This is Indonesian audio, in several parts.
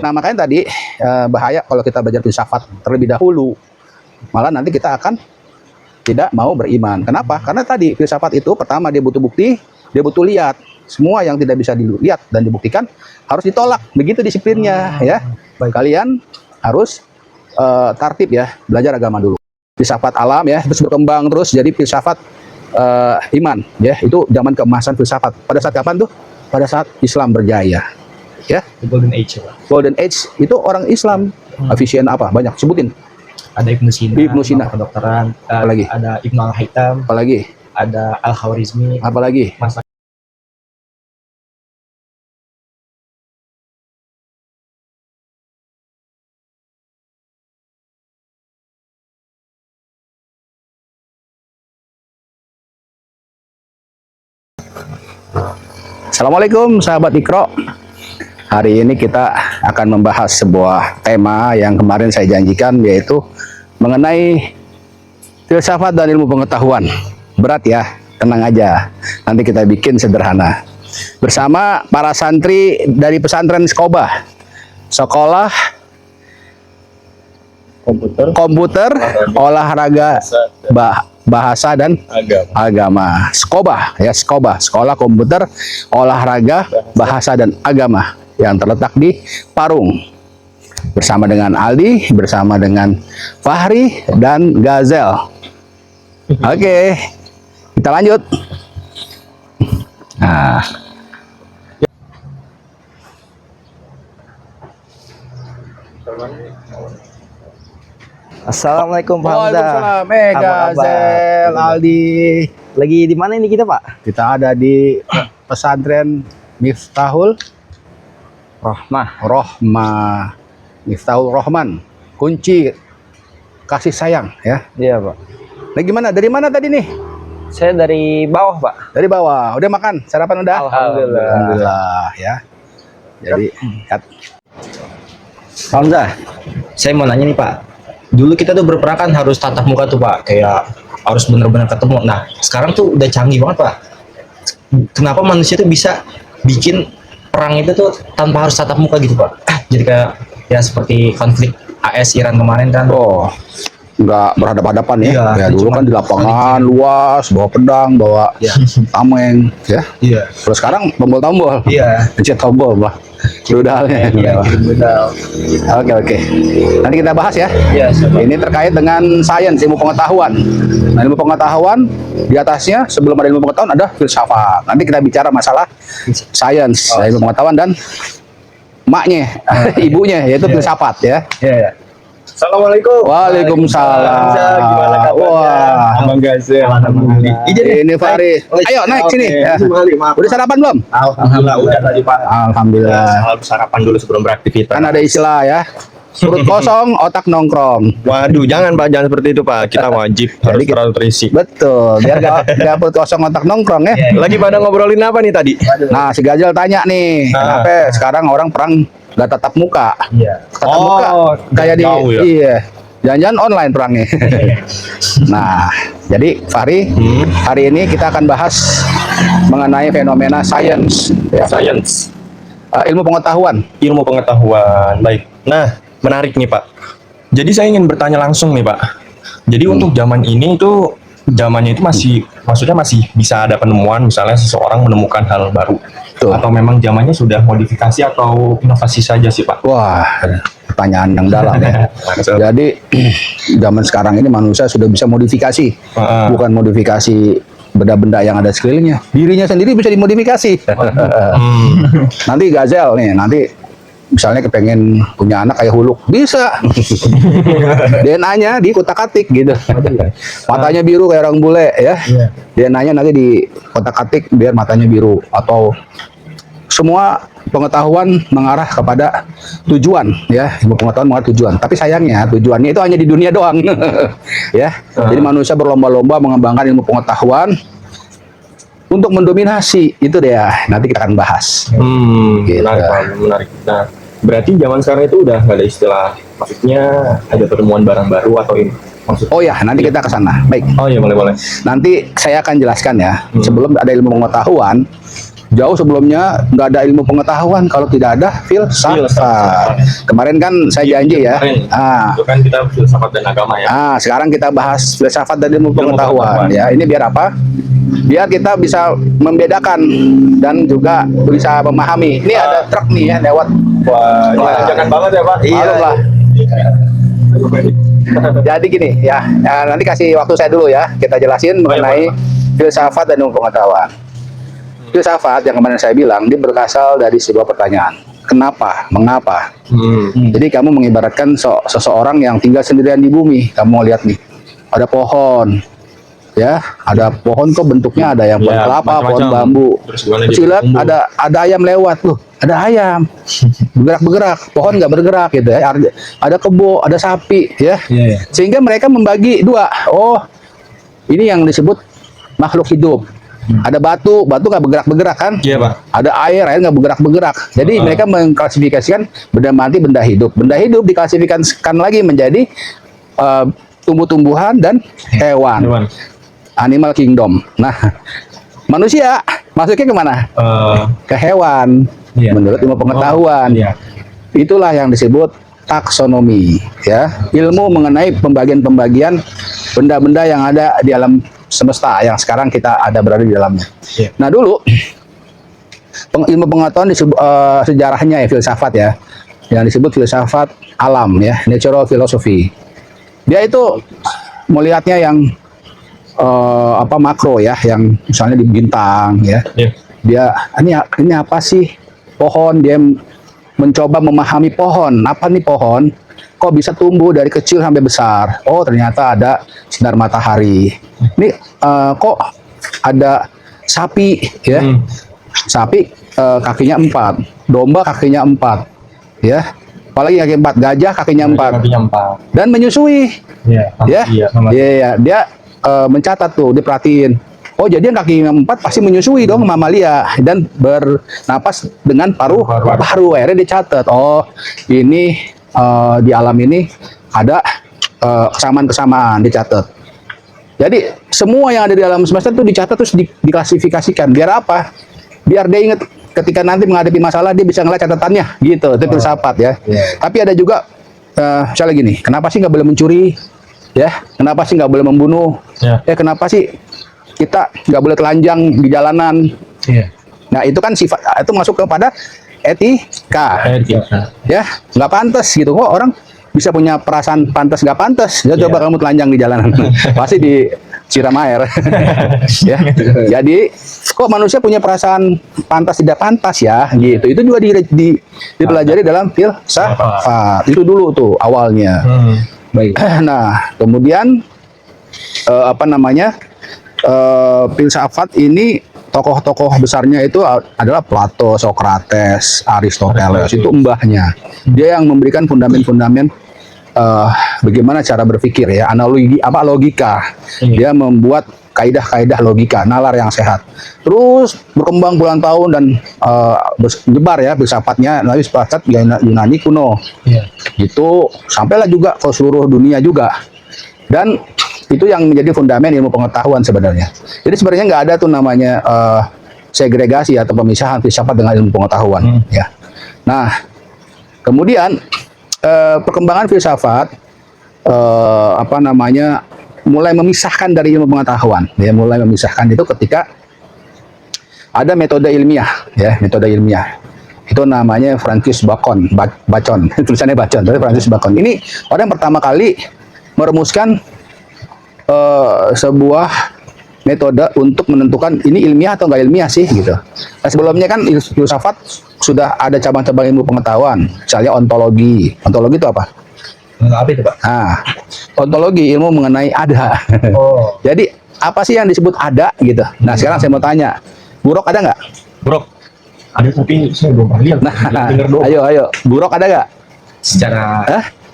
Nah, makanya tadi bahaya kalau kita belajar filsafat terlebih dahulu. Malah nanti kita akan tidak mau beriman. Kenapa? Karena tadi filsafat itu pertama dia butuh bukti, dia butuh lihat. Semua yang tidak bisa dilihat dan dibuktikan harus ditolak. Begitu disiplinnya ya. Baik. Kalian harus tertib ya, belajar agama dulu. Filsafat alam ya, terus berkembang terus jadi filsafat iman ya. Itu zaman keemasan filsafat. Pada saat kapan tuh? Pada saat Islam berjaya. Ya. The Golden Age ya, Pak. Golden Age itu orang Islam. Efisien apa? Banyak sebutin. Ada Ibnu Sina, Ibnu Sina. kedokteran, Apalagi? ada Ibnu Al-Haytham, Apalagi? ada Al-Khawarizmi, Apalagi? Mas. Assalamualaikum sahabat Ikro. Hari ini kita akan membahas sebuah tema yang kemarin saya janjikan, yaitu mengenai filsafat dan ilmu pengetahuan. Berat ya, tenang aja. Nanti kita bikin sederhana. Bersama para santri dari pesantren Sekoba. Sekolah komputer, olahraga, bahasa dan agama. Sekoba ya, Sekoba, sekolah komputer, olahraga, bahasa dan agama yang terletak di Parung. Bersama dengan Aldi, bersama dengan Fahri dan Gazel. Oke, kita lanjut. Nah, Assalamualaikum Pak Hamzah. Waalaikumsalam. Apa kabar? Gazel, Aldi. Lagi di mana ini kita, Pak? Kita ada di pesantren Miftahul Rohmah. Miftahul Rahman. Kunci kasih sayang ya. Iya, Pak. Nah, gimana? Dari mana tadi nih? Saya dari bawah, Pak. Dari bawah. Udah makan? Sarapan udah? Alhamdulillah. Alhamdulillah ya. Jadi, lihat. Pak Hamzah, saya mau nanya nih, Pak. Dulu kita tuh berperang kan harus tatap muka tuh, Pak. Kayak harus bener-bener ketemu. Nah, sekarang tuh udah canggih banget, Pak. Kenapa manusia tuh bisa bikin perang itu tuh tanpa harus tatap muka gitu, Pak? Jadi kayak ya seperti konflik AS Iran kemarin kan. Oh, nggak berhadapan-hadapan ya. Iya, Ya dulu cuma kan di lapangan luas, bawa pedang, bawa Iya. tameng ya. Iya. Terus sekarang tombol-tombol. Iya. Pencet tombol, Pak. Rudalnya. Iya, kirim bedal. Oke. Nanti kita bahas ya. Iya, siap, Pak. Ini terkait dengan sains, ilmu pengetahuan. Nah, ilmu pengetahuan di atasnya sebelum ada ilmu pengetahuan ada filsafat. Nanti kita bicara masalah sains, ilmu pengetahuan dan emaknya, ibunya yaitu filsafat ya. Iya. Assalamualaikum. Waalaikumsalam. Gimana kabarnya? Wah, Abang Gazel. Alhamdulillah. ini Fahri. Ayo naik sini. Ya. Udah sarapan belum? Alhamdulillah udah tadi, Pak. Alhamdulillah. Selalu sarapan dulu sebelum beraktivitas. Kan ada istilah ya. Perut kosong, otak nongkrong. Waduh, jangan Pak, jangan seperti itu Pak. Kita wajib harus kita- terlalu terisi. Betul. Biar gak perut kosong, otak nongkrong ya. Lagi pada ngobrolin apa nih tadi? Nah, si Gazel tanya nih, Ah. kenapa sekarang orang perang gak tatap muka? Iya. Tatap muka kayak di jauh ya? iya. Jangan-jangan online perangnya. Nah, jadi Fahri, hari ini kita akan bahas mengenai fenomena sains, ya. Science, Ilmu pengetahuan. ilmu pengetahuan. Baik. Nah, menarik nih Pak. Jadi saya ingin bertanya langsung nih Pak. Jadi untuk zaman ini itu zamannya itu maksudnya masih bisa ada penemuan, misalnya seseorang menemukan hal baru. Tuh. Atau memang zamannya sudah modifikasi atau inovasi saja sih Pak? Wah, pertanyaan yang dalam ya. Jadi zaman sekarang ini manusia sudah bisa modifikasi, Heeh. bukan modifikasi benda-benda yang ada sekelilingnya. Dirinya sendiri bisa dimodifikasi. Nanti Gazel nih, nanti misalnya kepengen punya anak kayak Huluk, bisa. DNA-nya di kotak-katik gitu. Matanya biru kayak orang bule ya. DNA-nya nanti di kotak-katik biar matanya biru, atau semua pengetahuan mengarah kepada tujuan ya, ilmu pengetahuan mengarah tujuan. Tapi sayangnya tujuannya itu hanya di dunia doang. Ya. Jadi manusia berlomba-lomba mengembangkan ilmu pengetahuan untuk mendominasi, itu deh ya. Nanti kita akan bahas. Gitu. Menarik Pak, menarik. Nah, berarti zaman sekarang itu udah nggak ada istilah, maksudnya ada penemuan barang baru atau ini maksudnya? Oh ya, nanti kita ke sana. Baik. Oh iya, boleh. Nanti saya akan jelaskan ya. Sebelum ada ilmu pengetahuan, Jauh sebelumnya nggak ada ilmu pengetahuan kalau tidak ada filsafat. Kemarin kan saya janji ya. Itu kan kita filsafat dan agama ya. Sekarang kita bahas filsafat dan ilmu pengetahuan ya. Ini biar apa? Biar kita bisa membedakan dan juga bisa memahami. Ini ada truk nih ya lewat. Wah, jangan banget ya Pak. Maklum lah. Jadi gini ya, nanti kasih waktu saya dulu ya. Kita jelasin mengenai filsafat dan ilmu pengetahuan. Filsafat yang kemarin saya bilang, dia berasal dari sebuah pertanyaan. Kenapa? Mengapa? Jadi kamu mengibaratkan seseorang yang tinggal sendirian di bumi. Kamu mau lihat nih, ada pohon. Ya, ada pohon kok bentuknya ada yang pohon kelapa, pohon bambu. Terus lihat ada ayam lewat tuh, ada ayam bergerak-bergerak, pohon nggak bergerak gitu ya. Ada kebo, ada sapi ya. Sehingga mereka membagi dua. Oh, ini yang disebut makhluk hidup. Ada batu nggak bergerak-bergerak kan? Iya Pak. Ada air nggak bergerak-bergerak. Jadi mereka mengklasifikasikan benda mati, benda hidup. Benda hidup diklasifikasikan lagi menjadi tumbuh-tumbuhan dan hewan. Animal kingdom. Nah, manusia masuknya kemana? Ke hewan. Menurut ilmu pengetahuan. Itulah yang disebut taksonomi. Ya, ilmu mengenai pembagian-pembagian benda-benda yang ada di alam semesta yang sekarang kita ada berada di dalamnya. Nah, dulu ilmu pengetahuan disebut sejarahnya ya filsafat ya, yang disebut filsafat alam ya, natural philosophy. Dia itu melihatnya yang makro ya, yang misalnya di bintang ya. Dia ini apa sih pohon? Dia mencoba memahami pohon. Apa nih pohon? Kok bisa tumbuh dari kecil sampai besar? Oh, ternyata ada sinar matahari. Ini kok ada sapi ya? Sapi kakinya 4, domba kakinya 4, ya. Apalagi kaki 4, gajah kakinya 4. Dan menyusui. Dia mencatat tuh, diperhatiin. Oh, jadi yang kakinya 4 pasti menyusui dong, mamalia, dan bernapas dengan paru-paru. Akhirnya dicatat. Oh, ini di alam ini ada kesamaan-kesamaan, dicatat. Jadi semua yang ada di alam semesta itu dicatat terus diklasifikasikan. Biar apa? Biar dia ingat ketika nanti menghadapi masalah dia bisa ngeliat catatannya, gitu. Itu filsafat ya. Tapi ada juga misalnya gini, kenapa sih nggak boleh mencuri? Ya, kenapa sih nggak boleh membunuh? Kenapa sih kita nggak boleh telanjang di jalanan? Nah, itu kan sifat, itu masuk kepada etika. Ya, nggak pantas gitu. Kok orang bisa punya perasaan pantas nggak pantas? Ya, coba kamu telanjang di jalanan, pasti disiram air. Ya, jadi kok manusia punya perasaan pantas tidak pantas ya? Gitu. Itu juga dipelajari dalam filsafat. Itu dulu tuh awalnya. Baik. Nah, kemudian filsafat ini tokoh-tokoh besarnya itu adalah Plato, Socrates, Aristoteles. Itu mbahnya. Dia yang memberikan fundament-fundament bagaimana cara berpikir ya, logika. Dia membuat kaidah-kaidah logika, nalar yang sehat. Terus berkembang puluhan tahun dan menyebar ya filsafatnya dari filsafat Yunani kuno. Itu sampailah juga ke seluruh dunia juga. Dan itu yang menjadi fundament ilmu pengetahuan sebenarnya. Jadi sebenarnya nggak ada tuh namanya segregasi atau pemisahan filsafat dengan ilmu pengetahuan. Ya. Nah, kemudian perkembangan filsafat mulai memisahkan dari ilmu pengetahuan. Ya, mulai memisahkan itu ketika ada metode ilmiah, ya, metode ilmiah. Itu namanya Francis Bacon, tulisannya Bacon, tapi Francis Bacon. Ini orang yang pertama kali merumuskan sebuah metode untuk menentukan ini ilmiah atau nggak ilmiah sih gitu. Nah, sebelumnya kan filsafat sudah ada cabang-cabang ilmu pengetahuan, misalnya ontologi. Ontologi itu apa? Apa itu Pak? Nah, ontologi ilmu mengenai ada. Jadi apa sih yang disebut ada gitu? Nah, sekarang saya mau tanya, buruk ada nggak? Buruk. Ada tapi saya belum pernah lihat. Nah, ayo, buruk ada nggak? Secara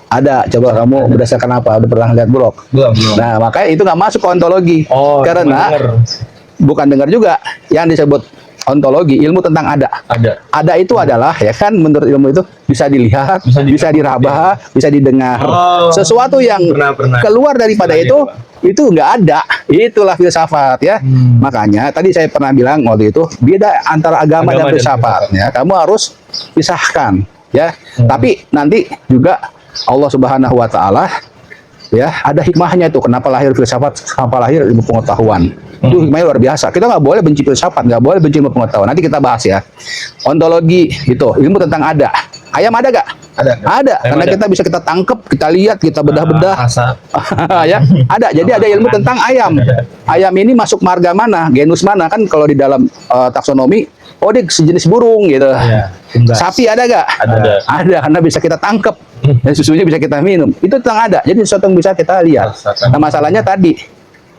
ada, coba kamu berdasarkan apa? Udah pernah lihat buruk? Belum. Nah, makanya itu nggak masuk ke ontologi. Karena bukan dengar juga yang disebut ontologi, ilmu tentang ada. Ada itu adalah ya kan menurut ilmu itu bisa dilihat, bisa diraba, bisa didengar. Sesuatu yang keluar daripada itu nggak ada. Itulah filsafat ya. Makanya tadi saya pernah bilang waktu itu beda antara agama dan filsafat ya. Kamu harus pisahkan ya. Tapi nanti juga Allah Subhanahu wa taala ya ada hikmahnya itu kenapa lahir filsafat, kenapa lahir ilmu pengetahuan. Itu hikmahnya luar biasa. Kita nggak boleh benci filsafat, nggak boleh benci ilmu pengetahuan. Nanti kita bahas ya. Ontologi itu ilmu tentang ada. Ayam ada gak? Ada. Karena kita bisa kita tangkep, kita lihat, kita bedah-bedah. Ya, ada. Jadi ada ilmu tentang ayam. Ayam ini masuk marga mana, genus mana kan kalau di dalam taksonomi, oh dia sejenis burung gitu. Sapi ada gak? Ada. Karena bisa kita tangkep. Dan susunya bisa kita minum. Itu tentang ada. Jadi sesuatu yang bisa kita lihat. Nah masalahnya tadi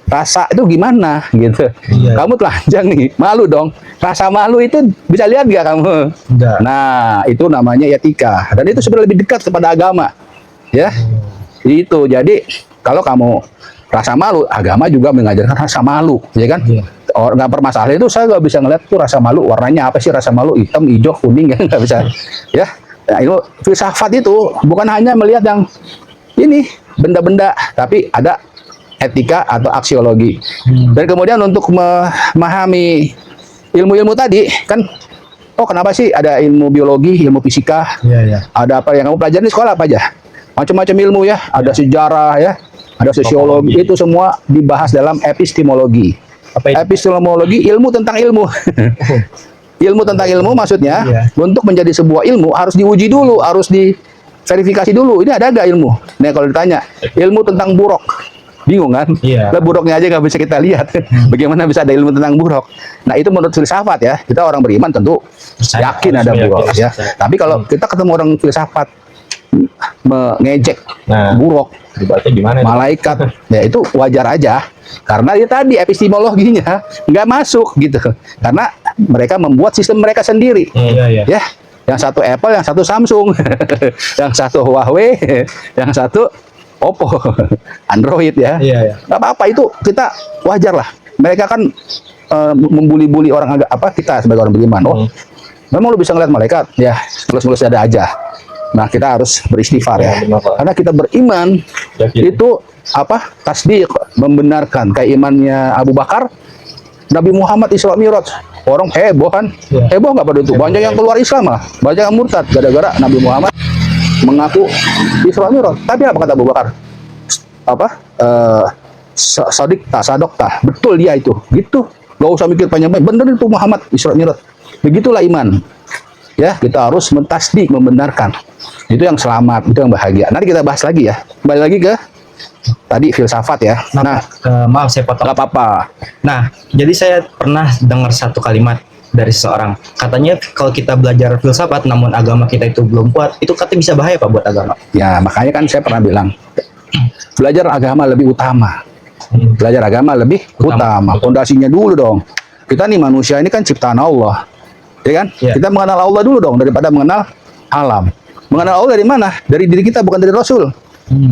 rasa itu gimana gitu. Kamu telanjang nih, malu dong. Rasa malu itu bisa lihat gak kamu? Enggak. Nah, itu namanya etika. Dan itu sebenarnya lebih dekat kepada agama. Ya. Itu. Jadi kalau kamu rasa malu, agama juga mengajarkan rasa malu, ya kan? Nggak permasalahan itu saya nggak bisa ngeliat tuh rasa malu warnanya apa sih, rasa malu hitam, hijau, kuning ya nggak bisa. Ya. Nah, itu filsafat itu bukan hanya melihat yang ini benda-benda, tapi ada etika atau aksiologi. Dan kemudian untuk memahami ilmu-ilmu tadi kan, oh kenapa sih ada ilmu biologi, ilmu fisika, ada apa yang kamu pelajari di sekolah apa aja, macam-macam ilmu ya, ada sejarah ya, ada sosiologi, itu semua dibahas dalam epistemologi. Epistemologi ilmu tentang ilmu. Ilmu tentang ilmu maksudnya untuk menjadi sebuah ilmu harus diuji dulu, harus diverifikasi dulu. Ini ada gak ilmu? Nah kalau ditanya ilmu tentang buruk, bingung kan? Lah buruknya aja nggak bisa kita lihat. Bagaimana bisa ada ilmu tentang buruk? Nah itu menurut filsafat ya. Kita orang beriman tentu yakin ada buruk ya. Tapi kalau kita ketemu orang filsafat mengejek buruk, malaikat, ya itu wajar aja. Karena ya tadi epistemologinya nggak masuk gitu. Karena mereka membuat sistem mereka sendiri. Ya, yang satu Apple, yang satu Samsung, yang satu Huawei, yang satu Oppo, Android ya. Nggak apa-apa itu kita wajar lah. Mereka kan membuli-buli orang apa kita sebagai orang beriman. Oh, memang lu bisa ngeliat malaikat? Ya, tulus-tulus ada aja. Nah, kita harus beristighfar ya. Karena kita beriman itu apa? Tasdik, membenarkan kayak imannya Abu Bakar, Nabi Muhammad Isra Mi'raj. Orang heboh kan? Heboh nggak pada itu? Banyak yang keluar Islam lah, banyak yang murtad gara-gara Nabi Muhammad mengaku Isra Mi'raj. Tapi apa kata Abu Bakar? Apa? Sadokta. Betul dia itu. Gitu. Gak usah mikir panjang-panjang. Bener itu Muhammad Isra Mi'raj. Begitulah iman. Ya, kita harus mentasdik, membenarkan. Itu yang selamat, itu yang bahagia. Nanti kita bahas lagi ya. Kembali lagi ke tadi filsafat ya. Nah, maaf saya potong. Gak apa-apa. Nah, jadi saya pernah dengar satu kalimat dari seseorang. Katanya kalau kita belajar filsafat namun agama kita itu belum kuat, itu katanya bisa bahaya Pak buat agama. Ya, makanya kan saya pernah bilang belajar agama lebih utama. Belajar agama lebih utama. Fondasinya dulu dong. Kita nih manusia ini kan ciptaan Allah. Ya kan? Kita mengenal Allah dulu dong daripada mengenal alam. Mengenal Allah dari mana? Dari diri kita, bukan dari Rasul.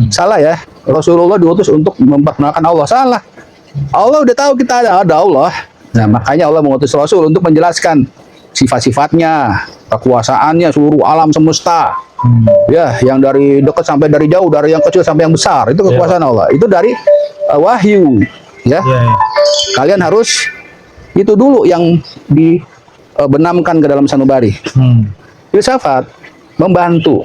Salah ya. Rasulullah diutus untuk memperkenalkan Allah. Salah. Allah udah tahu kita ada Allah. Nah, makanya Allah mengutus Rasul untuk menjelaskan sifat-sifatnya, kekuasaannya, seluruh alam semesta. Ya, yang dari dekat sampai dari jauh, dari yang kecil sampai yang besar, itu kekuasaan Allah. Itu dari wahyu, ya. Kalian harus itu dulu yang dibenamkan ke dalam sanubari. Filsafat membantu,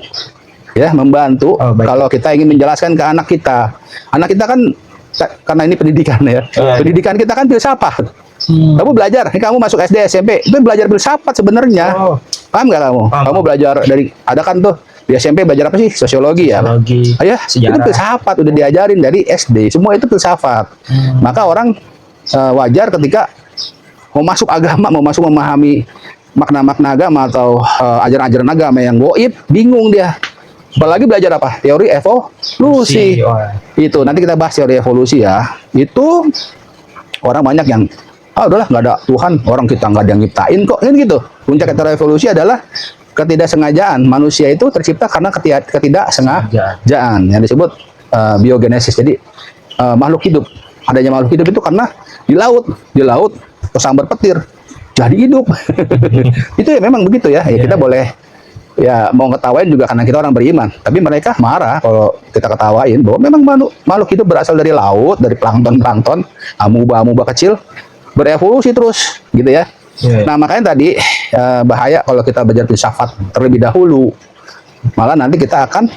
ya, membantu kalau kita ingin menjelaskan ke anak kita. Anak kita kan karena ini pendidikan ya. Pendidikan kita kan filsafat. Kamu belajar, kamu masuk SD, SMP, itu belajar filsafat sebenarnya. Paham nggak kamu? Kamu belajar dari, ada kan tuh di SMP belajar apa sih? Sosiologi ya. Ya, itu filsafat udah diajarin dari SD. Semua itu filsafat. Maka orang wajar ketika mau masuk agama, mau masuk memahami makna-makna agama atau ajaran-ajaran agama yang goib, bingung dia. Apalagi belajar apa? Teori evolusi. Itu nanti kita bahas teori evolusi ya. Itu orang banyak yang udahlah nggak ada Tuhan, orang kita nggak ada yang nyiptain kok, kan gitu. Puncak teori evolusi adalah ketidaksengajaan. Manusia itu tercipta karena ketidaksengajaan yang disebut biogenesis. Jadi makhluk hidup, adanya makhluk hidup itu karena di laut, terus sambar petir. jadi hidup. Itu ya memang begitu ya. Ya kita boleh ya mau ngetawain juga karena kita orang beriman. Tapi mereka marah kalau kita ketawain bahwa memang makhluk hidup berasal dari laut, dari plankton, amuba kecil, berevolusi terus gitu ya. Nah makanya tadi bahaya kalau kita belajar filsafat terlebih dahulu, malah nanti kita akan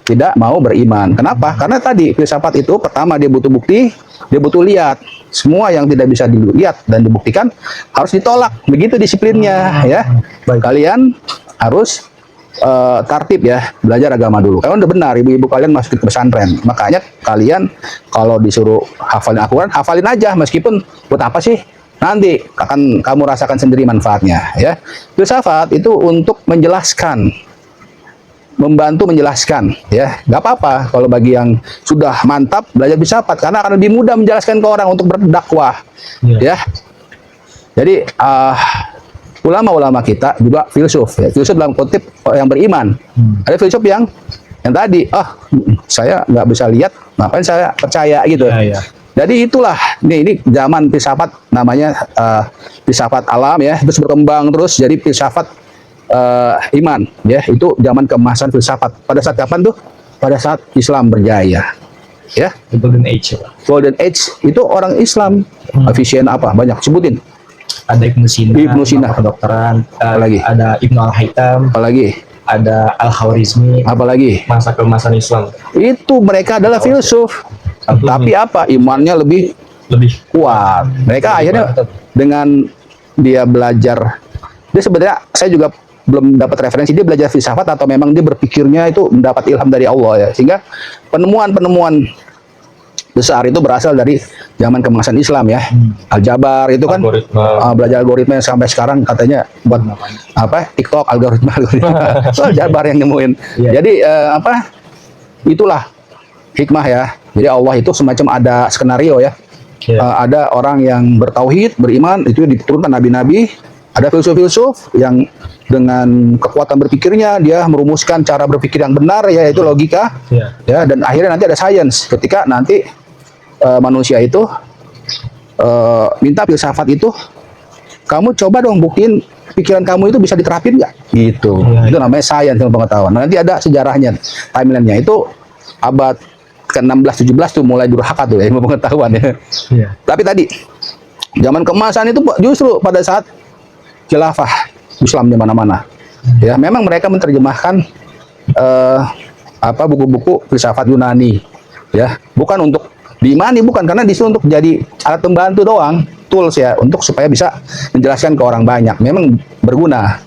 tidak mau beriman. Kenapa? Karena tadi filsafat itu pertama dia butuh bukti, dia butuh lihat. Semua yang tidak bisa dilihat dan dibuktikan harus ditolak. Begitu disiplinnya ya. Kalian harus tertib ya, belajar agama dulu. Kalian udah benar, ibu-ibu kalian masuk ke pesantren. Makanya kalian kalau disuruh hafalin Al-Quran, hafalin aja meskipun buat apa sih? Nanti akan kamu rasakan sendiri manfaatnya ya. Filsafat itu untuk menjelaskan, membantu menjelaskan ya. Nggak apa-apa kalau bagi yang sudah mantap belajar filsafat karena akan lebih mudah menjelaskan ke orang untuk berdakwah ya. Jadi ulama-ulama kita juga filsuf ya. Filsuf dalam kutip yang beriman. Ada filsuf yang tadi saya nggak bisa lihat, ngapain saya percaya gitu. Jadi itulah ini zaman filsafat namanya filsafat alam ya, terus berkembang terus jadi filsafat iman ya. Itu zaman keemasan filsafat. Pada saat kapan tuh? Pada saat Islam berjaya ya. The Golden Age. Golden Age itu orang Islam. Efisien apa banyak sebutin. Ada Ibnu Sina, kedokteran. Apalagi? Ada Ibnu Al-Haytham. Apalagi? Ada Al-Khwarizmi. Apalagi? Masa keemasan Islam. Itu mereka adalah filsuf. Tapi apa? Imannya lebih kuat. Mereka akhirnya dengan dia belajar, dia sebenarnya saya juga belum dapat referensi dia belajar filsafat atau memang dia berpikirnya itu mendapat ilham dari Allah ya. Sehingga penemuan-penemuan besar itu berasal dari zaman keemasan Islam ya. Aljabar itu kan belajar algoritma yang sampai sekarang katanya buat apa? TikTok algoritma. Aljabar yang nemuin. Jadi itulah hikmah ya. Jadi Allah itu semacam ada skenario ya. Ada orang yang bertauhid, beriman, itu diturunkan nabi-nabi. Ada filsuf-filsuf yang dengan kekuatan berpikirnya dia merumuskan cara berpikir yang benar, yaitu logika. Ya, dan akhirnya nanti ada sains. Ketika nanti manusia itu minta filsafat itu, kamu coba dong buktiin pikiran kamu itu bisa diterapin nggak? Gitu. Itu namanya sains ilmu pengetahuan. Nah, nanti ada sejarahnya, timelinenya itu abad ke-16 17 tuh mulai durhaka tuh ya, ilmu pengetahuan ya. Tapi tadi zaman keemasan itu justru pada saat khilafah Islam di mana-mana. Ya, memang mereka menerjemahkan buku-buku filsafat Yunani ya, bukan untuk diimani, bukan, karena disitu untuk jadi alat pembantu doang, tools ya, untuk supaya bisa menjelaskan ke orang banyak. Memang berguna.